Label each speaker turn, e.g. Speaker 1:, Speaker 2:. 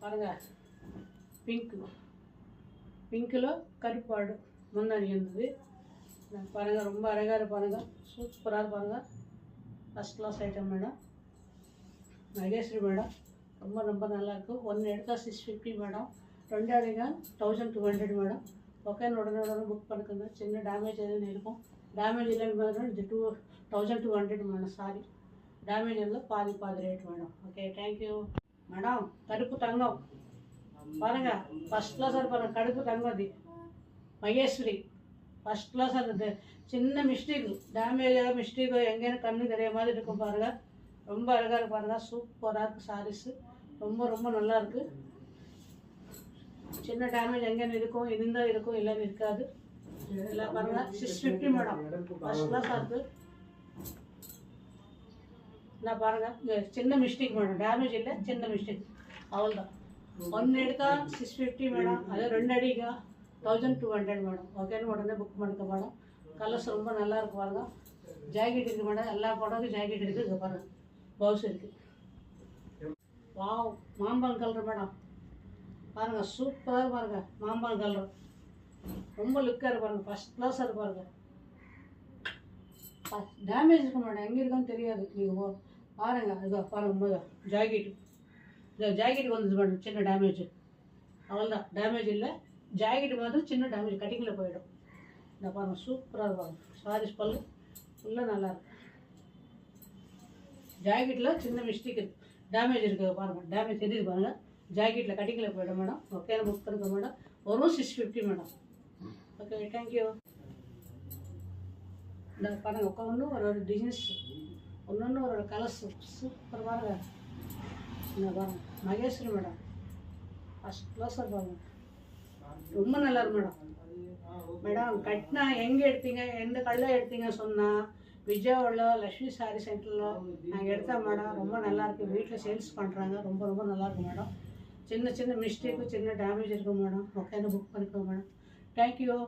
Speaker 1: பாருங்கள் பிங்க்கில் கருப்பாடு முந்தானி இருந்தது பாருங்கள். ரொம்ப அழகாக பாருங்கள், சூப்பராக பாருங்கள். First class item madam. Maheswari madam ரொம்ப ரொம்ப நல்லாயிருக்கு. ஒன்று எடுத்தால் 650 மேடம், 2 அடிங்க 1200 மேடம். ஓகே, உடனே புக் பண்ணிக்கோங்க. சின்ன டேமேஜ் எதுவும் இருக்கும், டேமேஜ் இல்லைன்னு மேடம். இது 2200 மேடம். சாரி, டேமேஜ் இல்லை, பாதி rate madam. Okay, thank you madam. கருப்பு தங்கம் பாருங்கள், ஃபஸ்ட் கிளாஸாக பாருங்கள். கருப்பு தங்கம் அது மகேஸ்வரி ஃபஸ்ட் கிளாஸாக இருக்குது. சின்ன மிஸ்டேக்கு, டேமேஜாக மிஸ்டேக்கோ எங்கேன்னு கண்ணு தெரிய மாதிரி இருக்கும் பாருங்கள். ரொம்ப அழகாக இருக்கு பாருங்கள், சூப்பராக இருக்குது சாரீஸு. ரொம்ப ரொம்ப நல்லாயிருக்கு. சின்ன டேமேஜ் எங்கேன்னு இருக்கும், இருந்தால் இருக்கும், இல்லைன்னு இருக்காது. எல்லாம் பாருங்கள் 650 மேடம். ஃபஸ்ட் கிளாஸாக இருக்குது. நான் பாருங்கள், சின்ன மிஸ்டேக் மேடம், டேமேஜ் இல்லை, சின்ன மிஸ்டேக், அவ்வளோதான். ஒன்று எடுத்தால் 650 மேடம், அது 2 அடிக்கா 1200 மேடம். ஓகேன்னு உடனே புக் பண்ணிக்க மேடம். கலர்ஸ் ரொம்ப நல்லா இருக்கு பாருங்க. ஜாக்கெட் இருக்குது மேடம், எல்லா படமும் ஜாக்கெட் இருக்குது. இங்கே பாருங்கள், ப்ளவுஸ் இருக்குது. வாவ், மாம்பழம் கலர் மேடம் பாருங்கள், சூப்பராக பாருங்கள். மாம்பழம் கலர் ரொம்ப லுக்காக இருக்கு பாருங்கள், ஃபஸ்ட் கிளாஸாக இருக்கு பாருங்கள். டேமேஜ் இருக்கு மேடம், எங்கே இருக்கான்னு தெரியாது. நீங்கள் பாருங்கள், இதோ பாருங்கள் ஜாக்கெட்டு. இந்த ஜாக்கெட்டுக்கு வந்துச்சு மேடம் சின்ன டேமேஜ், அவ்வளோதான். டேமேஜ் இல்லை, ஜாக்கெட்டு மாதிரி சின்ன டேமேஜ், கட்டிங்கில் போயிடும். இந்த பாருங்கள், சூப்பராக இருப்பாங்க. சாரீஸ் பல்லு ஃபுல்லாக நல்லாயிருக்கு. ஜாக்கெட்டில் சின்ன மிஸ்டேக் இருக்குது, டேமேஜ் இருக்குது பாருங்கள். டேமேஜ் தெரியுது பாருங்கள், ஜாக்கெட்டில் கட்டிங்கில் போயிடும் மேடம். ஓகே, புக் பண்ணிக்க மேடம். வரும் 650 மேடம். Okay, thank you. இந்த பாருங்கள், ஒன்று ஒரு டிசைன்ஸ், ஒன்று ஒரு கலர்ஸ் சூப்பர் பாருங்கள். இந்த பாருங்கள் மகேஸ்வரி மேடம், ஃபஸ்ட் கிளாஸாக பாருங்கள், ரொம்ப நல்லா இருக்கு மேடம். மேடம் கட்டினா எங்கே எடுத்தீங்க, எந்த கடையில் எடுத்தீங்க சொன்னால் விஜயாவில் லக்ஷ்மி சாரி சென்டரில் நாங்கள் எடுத்தோம் மேடம். ரொம்ப நல்லாயிருக்கு, வீட்டில் சேல்ஸ் பண்ணுறாங்க. ரொம்ப ரொம்ப நல்லாயிருக்கு மேடம். சின்ன சின்ன மிஸ்டேக்கு, சின்ன டேமேஜ் இருக்கும் மேடம். ஓகேன்னு புக் பண்ணிக்கோங்க மேடம். தேங்க்யூ.